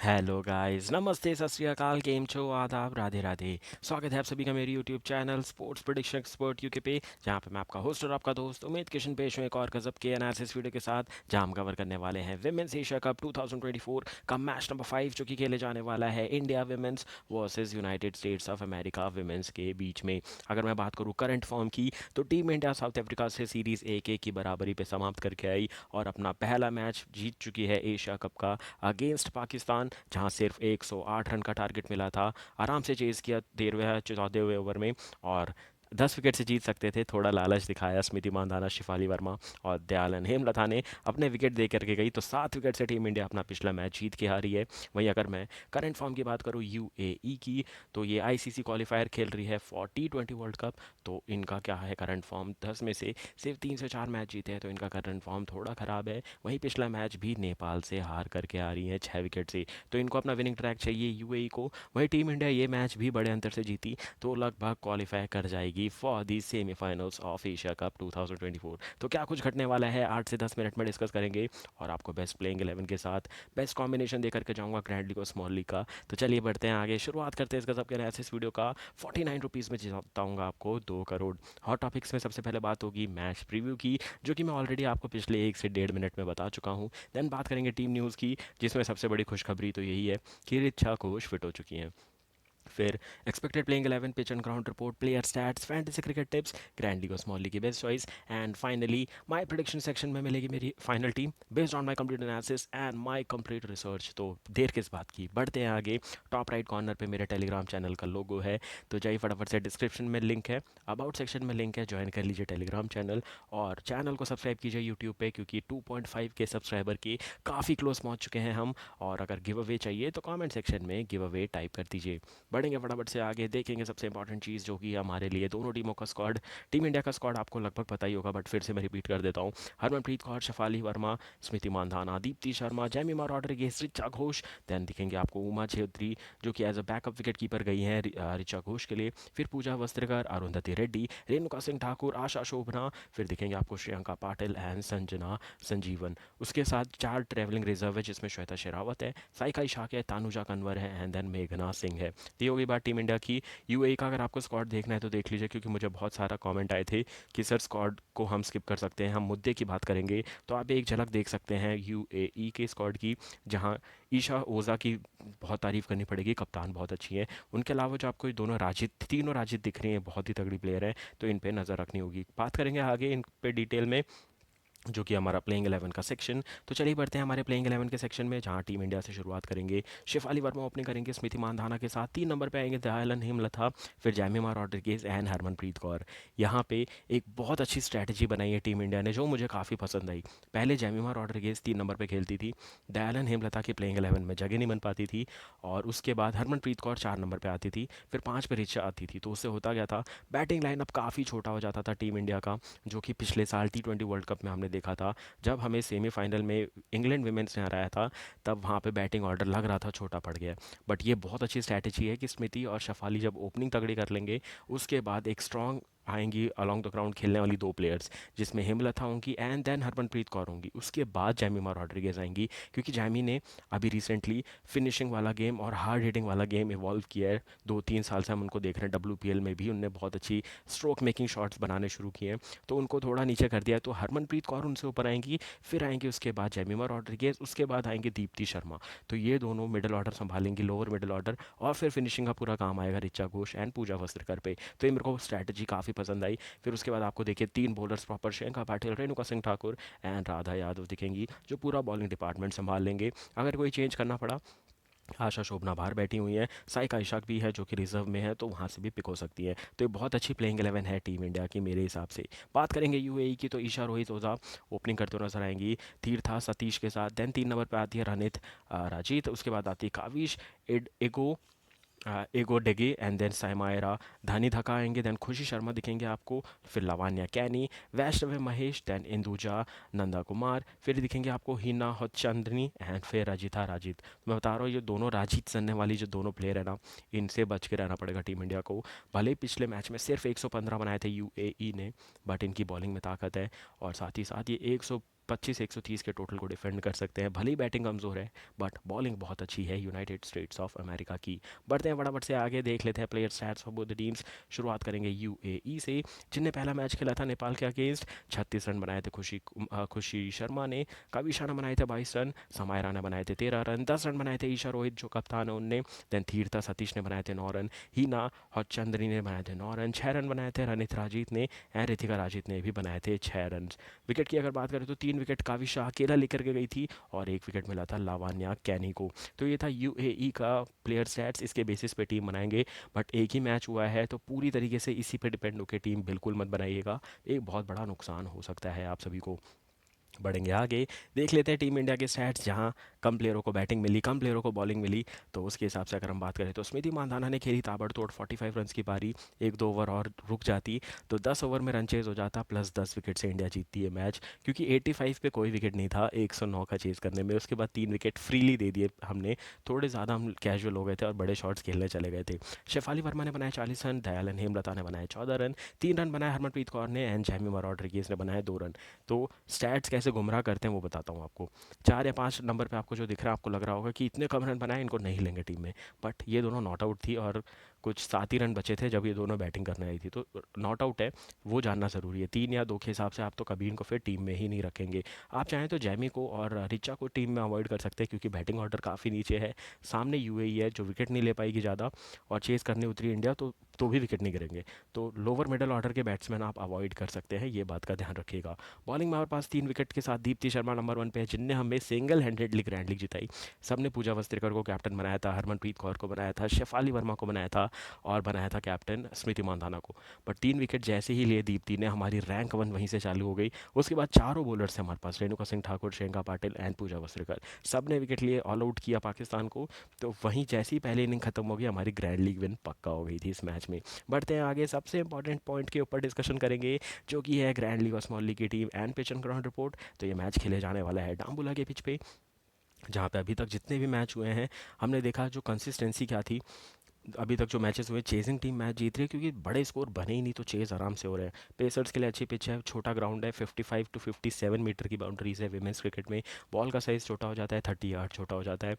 Hello guys, नमस्ते, सत श्री अकाल, केम छो, आदाब, राधे राधे। स्वागत है आप सभी का मेरे YouTube channel sports prediction expert UK पे, जहां पे मैं आपका होस्ट और आपका दोस्त उमेद किशन पेश हूं एक और गजब के एनालिसिस वीडियो के साथ, जहां हम कवर करने वाले हैं विमेंस एशिया कप 2024 का मैच नंबर 5 जो कि खेले जाने वाला है India women's versus United states of America women's के बीच में। अगर मैं बात करूं करंट फॉर्म की, तो टीम इंडिया साउथ अफ्रीका से सीरीज 1-1 की बराबरी पे समाप्त करके आई और अपना पहला मैच जीत चुकी है एशिया कप का अगेंस्ट पाकिस्तान, जहां सिर्फ 108 रन का टारगेट मिला था। आराम से चेज़ किया 13वें 14वें ओवर में और 10 विकेट से जीत सकते थे। थोड़ा लालच दिखाया स्मृति मानधाना, शिफाली वर्मा और दयालन हेमलता ने अपने विकेट दे करके गई, तो 7 विकेट से टीम इंडिया अपना पिछला मैच जीत के हारी है। वहीं अगर मैं करंट फॉर्म की बात करूँ यूएई की, तो ये आईसीसी क्वालिफायर खेल रही है फॉर T20 वर्ल्ड कप। तो इनका क्या है करंट फॉर्म, 10 में से सिर्फ 3 से 4 मैच जीते हैं, तो इनका करंट फॉर्म थोड़ा ख़राब है। वहीं पिछला मैच भी नेपाल से हार करके आ रही है 6 विकेट से, तो इनको अपना विनिंग ट्रैक चाहिए यूएई को। वहीं टीम इंडिया ये मैच भी बड़े अंतर से जीती, तो लगभग क्वालिफाई कर जाएगी for the semifinals of Asia cup 2024। तो क्या कुछ घटने वाला है 8 से 10 मिनट में डिस्कस करेंगे, और आपको बेस्ट प्लेइंग 11 के साथ बेस्ट कॉम्बिनेशन दे करके जाऊंगा ग्रैंड लीग और स्मॉल लीग का। तो चलिए बढ़ते हैं आगे, शुरुआत करते हैं इस गजब के नया इस वीडियो का। 49 रुपीज़ में जिताऊंगा आपको 2 करोड़। हॉट टॉपिक्स में सबसे पहले बात होगी मैच प्रीव्यू की, जो कि मैं ऑलरेडी आपको पिछले 1 से 1.5 मिनट में बता चुका हूँ। देन बात करेंगे टीम न्यूज़ की, जिसमें सबसे बड़ी खुशखबरी तो यही है कि रिचा घोष फिट हो चुकी हैं। फिर expected playing 11, pitch and ground report, player stats, fantasy cricket tips, grand league और स्मॉल लीग की best choice, and finally my prediction section में मिलेगी मेरी final team based on my complete analysis and my complete research. तो देर किस बात की, बढ़ते हैं आगे। टॉप राइट कॉर्नर पे मेरे टेलीग्राम चैनल का लोगो है, तो जाइए फटाफट से, डिस्क्रिप्शन में लिंक है, अबाउट सेक्शन में लिंक है, ज्वाइन कर लीजिए टेलीग्राम चैनल और चैनल को सब्सक्राइब कीजिए यूट्यूब पे, क्योंकि 2.5 के सब्सक्राइबर के काफ़ी क्लोज पहुंच चुके हैं हम। और अगर गिव अवे चाहिए तो कमेंट सेक्शन में गिव अवे टाइप कर दीजिए। बढ़ेंगे फटाफट से आगे, देखेंगे सबसे इंपॉर्टेंट चीज़ जो कि हमारे लिए दोनों टीमों का स्क्वाड। टीम इंडिया का स्क्वाड आपको लगभग पता ही होगा, बट फिर से मैं रिपीट कर देता हूँ। हरमनप्रीत कौर, शफाली वर्मा, स्मृति मानधाना, दीप्ति शर्मा, जैमिमा रॉड्रिगेज, रिचा घोष। देन दिखेंगे आपको उमा छेत्री, जो कि as a backup wicket keeper गई हैं रिचा घोष के लिए। फिर पूजा वस्त्रकर, अरुंधति रेड्डी, रेणुका सिंह ठाकुर, आशा शोभना। फिर दिखेंगे आपको श्रियंका पाटिल एंड संजना संजीवन। उसके साथ 4 ट्रैवलिंग रिजर्व है, जिसमें श्वेता शेरावत है, साइका इशाक है, तानुजा कन्वर है, एंड देन मेघना सिंह है। तो ये होगी बात टीम इंडिया की। यूएई का अगर आपको स्क्वाड देखना है तो देख लीजिए, क्योंकि मुझे बहुत सारा कमेंट आए थे कि सर स्क्वाड को हम स्किप कर सकते हैं, हम मुद्दे की बात करेंगे। तो आप एक झलक देख सकते हैं यूएई के स्क्वाड की, जहां ईशा ओज़ा की बहुत तारीफ करनी पड़ेगी, कप्तान बहुत अच्छी है। उनके अलावा जो आपको ये दोनों राजिद, तीनों राजिद दिख रही हैं, बहुत ही तगड़ी प्लेयर है, तो इन पे नज़र रखनी होगी। बात करेंगे आगे इन पे डिटेल में, जो कि हमारा प्लेइंग 11 का सेक्शन। तो चलिए बढ़ते हैं हमारे प्लेइंग 11 के सेक्शन में, जहां टीम इंडिया से शुरुआत करेंगे। शिफाली वर्मा ओपनिंग करेंगे स्मृति मानधाना के साथ, 3 नंबर पे आएंगे दयालन हेमलता, फिर जैमिमा रॉड्रिगेज एंड हरमनप्रीत कौर। यहाँ पे एक बहुत अच्छी स्ट्रैटेजी बनाई है टीम इंडिया ने, जो मुझे काफ़ी पसंद आई। पहले जैमिमा रॉड्रिगेज 3 नंबर पर खेलती थी, दयालन हेमलता की प्लेइंग 11 में जगह नहीं बन पाती थी, और उसके बाद हरमनप्रीत कौर 4 नंबर पर आती थी, फिर 5 पे रिचा आती थी। तो उससे होता क्या था, बैटिंग लाइनअप काफ़ी छोटा हो जाता था टीम इंडिया का, जो कि पिछले साल T20 वर्ल्ड कप में हमने देखा था, जब हमें सेमीफाइनल में इंग्लैंड विमेंस ने हराया था। तब वहाँ पे बैटिंग ऑर्डर लग रहा था छोटा पड़ गया, बट ये बहुत अच्छी स्ट्रैटेजी है कि स्मिति और शफाली जब ओपनिंग तगड़ी कर लेंगे, उसके बाद एक स्ट्रॉन्ग आएंगी अलॉन्ग द ग्राउंड खेलने वाली 2 प्लेयर्स, जिसमें हेमलता होंगी एंड देन हरमनप्रीत कौर होंगी, उसके बाद जैमिमा रॉड्रिगेज आएंगी, क्योंकि जैमी ने अभी रिसेंटली फिनिशिंग वाला गेम और हार्ड हिटिंग वाला गेम इवॉल्व किया है। 2-3 साल से हम उनको देख रहे हैं, WPL में भी उनने बहुत अच्छी स्ट्रोक मेकिंग शॉट्स बनाने शुरू किए हैं, तो उनको थोड़ा नीचे कर दिया। तो हरमनप्रीत कौर उनसे ऊपर आएंगी, फिर आएंगे उसके बाद जैमिमा रॉड्रिगेज, उसके बाद आएंगे दीप्ति शर्मा। तो ये दोनों मिडिल ऑर्डर संभालेंगी, लोअर मिडिल ऑर्डर, और फिर फिनिशिंग का पूरा काम आएगा रिचा घोष एंड पूजा वस्त्रकर पे। तो ये मेरे को स्ट्रैटेजी काफ़ी पसंद आई। फिर उसके बाद आपको देखिए 3 bowlers proper, Shriyanka Patil, Renuka Singh Thakur and Radha Yadav दिखेंगी, जो पूरा बॉलिंग डिपार्टमेंट संभाल लेंगे। अगर कोई चेंज करना पड़ा, आशा शोभना बाहर बैठी हुई है, साइका इशाक भी है जो कि रिजर्व में है, तो वहाँ से भी पिक हो सकती है। तो ये बहुत अच्छी प्लेइंग 11 है टीम इंडिया की मेरे हिसाब से। बात करेंगे यूएई की, तो ईशा रोहित ओझा ओपनिंग करते हुए नजर आएंगी, तीर्था सतीश के साथ। देन 3 नंबर पर आती है रनित राजीत, उसके बाद आती है काविश एगो एगो डेगे, एंड देन साइमायरा धानी धका आएंगे, देन खुशी शर्मा दिखेंगे आपको, फिर लवान्या कैनी, वैष्णव महेश, देन इंदुजा नंदा कुमार, फिर दिखेंगे आपको हिना हचंदनी एंड फिर रजिता राजित। तो मैं बता रहा हूँ, ये दोनों राजीत सन्ने वाली जो दोनों प्लेयर है ना, इनसे बच के रहना पड़ेगा टीम इंडिया को। भले ही पिछले मैच में सिर्फ 115 बनाए थे यूएई ने, बट इनकी बॉलिंग में ताकत है, और साथ ही साथ ये 125 130 के टोटल को डिफेंड कर सकते हैं। भले ही बैटिंग कमज़ोर है बट बॉलिंग बहुत अच्छी है यूनाइटेड स्टेट्स ऑफ अमेरिका की। बढ़ते हैं फटाफट से आगे, देख लेते हैं player stats for both the teams. शुरुआत करेंगे यूएई से, जिनने पहला मैच खेला था नेपाल के अगेंस्ट। 36 रन बनाए थे खुशी शर्मा ने। कविशा ने बनाए थे 22 रन, समायरा ने बनाए थे 13 रन, 10 रन बनाए थे ईशा रोहित जो कप्तान है उनने। देन थीरथा सतीश ने बनाए थे 9 रन, हीना हौचंदरी ने बनाए थे 9 रन, 6 रन बनाए थे रनित राजीत ने एंड रितिका राजीत ने भी बनाए थे 6 रन। विकेट की अगर बात करें तो 3 विकेट काविशा अकेला लेकर के गई थी और 1 विकेट मिला था लावान्या कैनी को। तो ये था यूएई का प्लेयर स्टैट्स, इसके बेसिस पे टीम बनाएंगे। बट एक ही मैच हुआ है तो पूरी तरीके से इसी पे डिपेंड होकर टीम बिल्कुल मत बनाइएगा, एक बहुत बड़ा नुकसान हो सकता है आप सभी को। बढ़ेंगे आगे, देख लेते हैं टीम इंडिया के स्टैट्स, जहां कम प्लेयरों को बैटिंग मिली, कम प्लेयरों को बॉलिंग मिली। तो उसके हिसाब से अगर हम बात करें तो स्मृति मानधाना ने खेली ताबड़तोड़ 45 रन की पारी। 1 2 ओवर और रुक जाती तो 10 ओवर में रन चेज हो जाता, प्लस 10 विकेट से इंडिया जीतती है मैच, क्योंकि 85 पे कोई विकेट नहीं था 109 का चेज करने में। उसके बाद 3 विकेट फ्रीली दे दिए हमने, थोड़े ज़्यादा हम कैजुअल हो गए थे और बड़े शॉट्स खेलने चले गए थे। शेफाली वर्मा ने बनाए 40 रन, दयालन हेमलता ने बनाए 14 रन, 3 रन बनाए हरमनप्रीत कौर ने एंड जैमी रॉड्रिगेज ने बनाए 2 रन। तो स्टैट्स कैसे गुमराह करते हैं वो बताता हूँ आपको। 4 या 5 नंबर पे आपको जो दिख रहा है, आपको लग रहा होगा कि इतने कम रन बनाए इनको नहीं लेंगे टीम में, बट ये दोनों नॉट आउट थी और कुछ 7 ही रन बचे थे जब ये दोनों बैटिंग करने आई थी। तो नॉट आउट है, वो जानना ज़रूरी है। 3 या 2 के हिसाब से आप तो कभी इनको फिर टीम में ही नहीं रखेंगे। आप चाहें तो जैमी को और रिचा को टीम में अवॉइड कर सकते हैं, क्योंकि बैटिंग ऑर्डर काफ़ी नीचे है। सामने यूएई है जो विकेट नहीं ले पाएगी ज़्यादा, और चेस करने उतरी इंडिया तो भी विकेट नहीं गिरेंगे। तो लोअर मिडल ऑर्डर के बैट्समैन आप अवॉइड कर सकते हैं, ये बात का ध्यान रखिएगा। बॉलिंग में हमारे पास 3 विकेट के साथ दीप्ति शर्मा नंबर 1 पे है, जिनने हमें सिंगल हैंडेडली ग्रैंड लीग जिताई। सबने पूजा वस्त्रेकर को कैप्टन बनाया था, हरमनप्रीत कौर को बनाया था, शेफाली वर्मा को बनाया था और बनाया था कैप्टन स्मृति मानधाना को। बट 3 विकेट जैसे ही लिए दीप्ति ने, हमारी रैंक 1 वहीं से चालू हो गई। उसके बाद चारों बॉलर्स थे हमारे पास, रेणुका सिंह ठाकुर, श्रियंका पाटिल एंड पूजा वस्त्रेकर, सब ने विकेट लिए, ऑल आउट किया पाकिस्तान को। तो वहीं जैसे ही पहली इनिंग खत्म हो गई, हमारी ग्रैंड लीग विन पक्का हो गई थी इस मैच में। बढ़ते हैं आगे, सबसे इंपॉर्टेंट पॉइंट के ऊपर डिस्कशन करेंगे, जो कि है ग्रैंड लीग और स्मॉल लीग की team and pitch and ground report. तो ये मैच खेले जाने वाला है डाम्बुला के पिच पे, जहाँ पे अभी तक जितने भी मैच हुए हैं हमने देखा जो कंसिस्टेंसी क्या थी। अभी तक जो मैचेस हुए चेजिंग टीम मैच जीत रही है, क्योंकि बड़े स्कोर बने ही नहीं तो चेज आराम से हो रहे हैं। पेसर्स के लिए अच्छी पिच है, छोटा ग्राउंड है, 55 to 57 मीटर की बाउंड्रीज है विमेंस क्रिकेट में। बॉल का साइज़ छोटा हो जाता है, 30 यार्ड छोटा हो जाता है।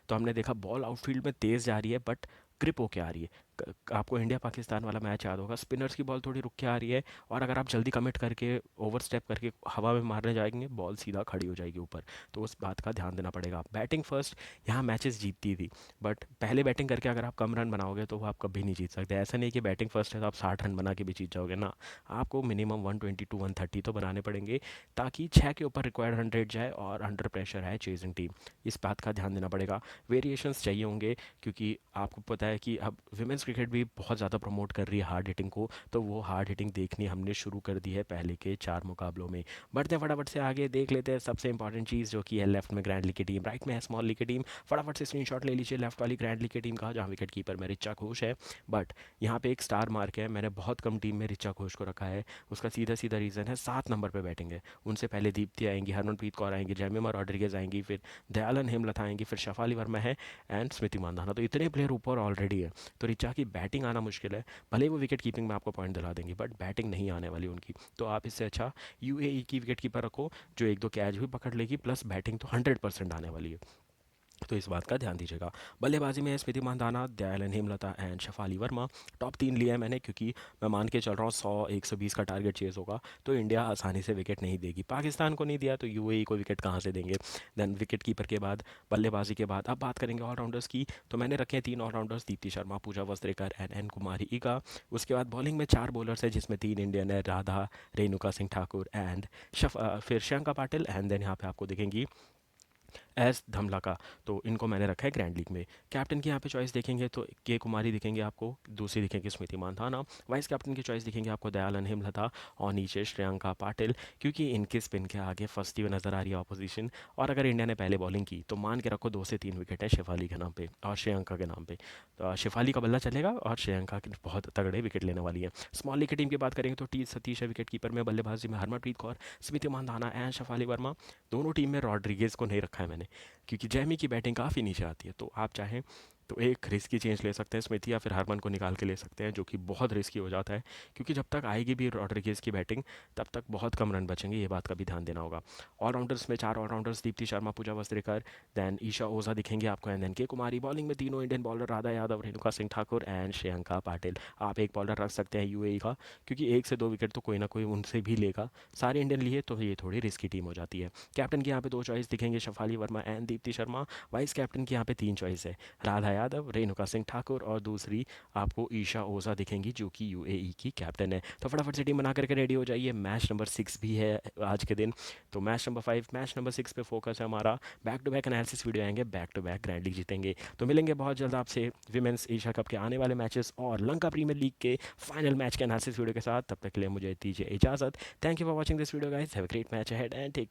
तो हमने देखा बॉल आउटफील्ड में तेज़ जा रही है बट ग्रिप होके आ रही है। आपको इंडिया पाकिस्तान वाला मैच याद होगा, स्पिनर्स की बॉल थोड़ी रुक के आ रही है, और अगर आप जल्दी कमिट करके ओवर स्टेप करके हवा में मारने जाएंगे, बॉल सीधा खड़ी हो जाएगी ऊपर। तो उस बात का ध्यान देना पड़ेगा। बैटिंग फर्स्ट यहाँ मैचेस जीतती थी, बट पहले बैटिंग करके अगर आप कम रन बनाओगे तो वो आप कभी नहीं जीत सकते। ऐसा नहीं कि बैटिंग फर्स्ट है तो आप 60 रन बना के भी जीत जाओगे ना, आपको मिनिमम 120 to 130 तो बनाने पड़ेंगे, ताकि 6 के ऊपर रिक्वायर्ड 100 जाए और अंडर प्रेशर है चेजिंग टीम। इस बात का ध्यान देना पड़ेगा। वेरिएशंस चाहिए होंगे, क्योंकि आपको पता है कि अब विमेंस क्रिकेट भी बहुत ज़्यादा प्रमोट कर रही है हार्ड हिटिंग को, तो वो हार्ड हिटिंग देखनी हमने शुरू कर दी है पहले के 4 मुकाबलों में। बढ़ते हैं फटाफट से आगे, देख लेते हैं सबसे इंपॉर्टेंट चीज़, जो कि है लेफ्ट में ग्रैंड लीग की टीम, राइट में है स्मॉल लीग की टीम। फटाफट से स्क्रीनशॉट ले लीजिए लेफ्ट वाली ग्रैंड लीग की टीम का, जहाँ विकेट कीपर में रिचा घोष है। बट यहाँ पे एक स्टार मार्क है, मैंने बहुत कम टीम में रिचा घोष को रखा है। उसका सीधा सीधा रीज़न है, 7 नंबर पर बैटिंग है। उनसे पहले दीप्ति आएंगी, हरमनप्रीत कौर आएंगी, जैमिमा रॉड्रिगेज आएंगी, फिर दयालन हेमलता आएंगी, फिर शफाली वर्मा है एंड स्मृति मानधाना। तो इतने प्लेयर ऊपर ऑलरेडी है, तो रिचा की बैटिंग आना मुश्किल है। भले ही वो विकेट कीपिंग में आपको पॉइंट दिला देंगी, बट बैटिंग नहीं आने वाली उनकी। तो आप इससे अच्छा यूएई की विकेट कीपर रखो, जो 1 2 कैच भी पकड़ लेगी, प्लस बैटिंग तो 100% आने वाली है। तो इस बात का ध्यान दीजिएगा। बल्लेबाजी में स्मृति मानधाना, दयालन हेमलता एंड शफाली वर्मा। टॉप 3 लिया है मैंने, क्योंकि मैं मान के चल रहा हूँ 100 120 का टारगेट चेज होगा, तो इंडिया आसानी से विकेट नहीं देगी। पाकिस्तान को नहीं दिया तो यूएई को विकेट कहाँ से देंगे। देन विकेट कीपर के बाद, बल्लेबाजी के बाद अब बात करेंगे ऑलराउंडर्स की। तो मैंने रखे हैं 3 allrounders, Deepti Sharma, Pooja Vastrakar and N Kumari Eka. उसके बाद बॉलिंग में 4 बॉलर्स है, जिसमें 3 इंडियन है, राधा, रेणुका सिंह ठाकुर एंड फिर श्रियंका पाटिल एंड देन यहाँ पे आपको दिखेंगी एस धमला का। तो इनको मैंने रखा है ग्रैंड लीग में। कैप्टन की यहाँ पे चॉइस देखेंगे तो के कुमारी दिखेंगे आपको, दूसरी दिखेंगे स्मृति मानधाना। वाइस कैप्टन की चॉइस दिखेंगे आपको दयालन हेमलता और नीचे श्रेयांका पाटिल, क्योंकि इनके स्पिन के आगे फंसती हुई नजर आ रही है ऑपोजिशन। और अगर इंडिया ने पहले बॉलिंग की तो मान के रखो 2 से 3 विकेट है शेफाली के नाम पे और श्रेयांका के नाम पे। तो शेफाली का बल्ला चलेगा और श्रेयांका के बहुत तगड़े विकेट लेने वाली है। स्मॉल लीग की टीम की बात करेंगे तो टी सतीश है विकेट कीपर में, बल्लेबाजी में हरमनप्रीत कौर, स्मृति मानधाना एंड शफाली वर्मा। दोनों टीम में रॉड्रिगेज को नहीं रखा है मैंने, क्योंकि जैमी की बैटिंग काफ़ी नीचे आती है। तो आप चाहें तो एक रिस्की चेंज ले सकते हैं, स्मिथ या फिर हरमन को निकाल के ले सकते हैं, जो कि बहुत रिस्की हो जाता है, क्योंकि जब तक आएगी भी रॉड्रिगेज की बैटिंग तब तक बहुत कम रन बचेंगे, ये बात का भी ध्यान देना होगा। ऑलराउंडर्स में 4 ऑलराउंडर्स दीप्ति शर्मा, पूजा वस्त्रेकर, दैन ईशा ओझा दिखेंगे आपको, एंड देन के कुमारी। बॉलिंग में तीनों Indian bowler Radha Yadav, Renuka Singh Thakur and Shreyanka Patil. आप एक बॉलर रख सकते हैं यूएई का, क्योंकि 1 से 2 विकेट तो कोई ना कोई उनसे भी लेगा। सारे इंडियन लिए तो ये थोड़ी रिस्की टीम हो जाती है। कैप्टन की यहाँ पे 2 चॉइस दिखेंगे, Shafali Verma and Deepti Sharma. Vice captain की यहाँ पे 3 चॉइस है, राधा यादव, रेणुका सिंह ठाकुर और दूसरी आपको ईशा ओझा दिखेंगी, जो कि यूएई की कैप्टन है। तो फटाफट से टीम बना करके रेडी हो जाइए, मैच नंबर 6 भी है आज के दिन। तो मैच नंबर 5, मैच नंबर 6 पे फोकस है हमारा। Back to back analysis video आएंगे, back to back grand league जीतेंगे। तो मिलेंगे बहुत जल्द आपसे विमेंस एशिया कप के आने वाले मैचेस और लंका प्रीमियर लीग के फाइनल मैच के एनालिसिस वीडियो के साथ। तब तक के लिए मुझे दीजिए इजाजत। Thank you for watching this video guys, have a great match ahead and take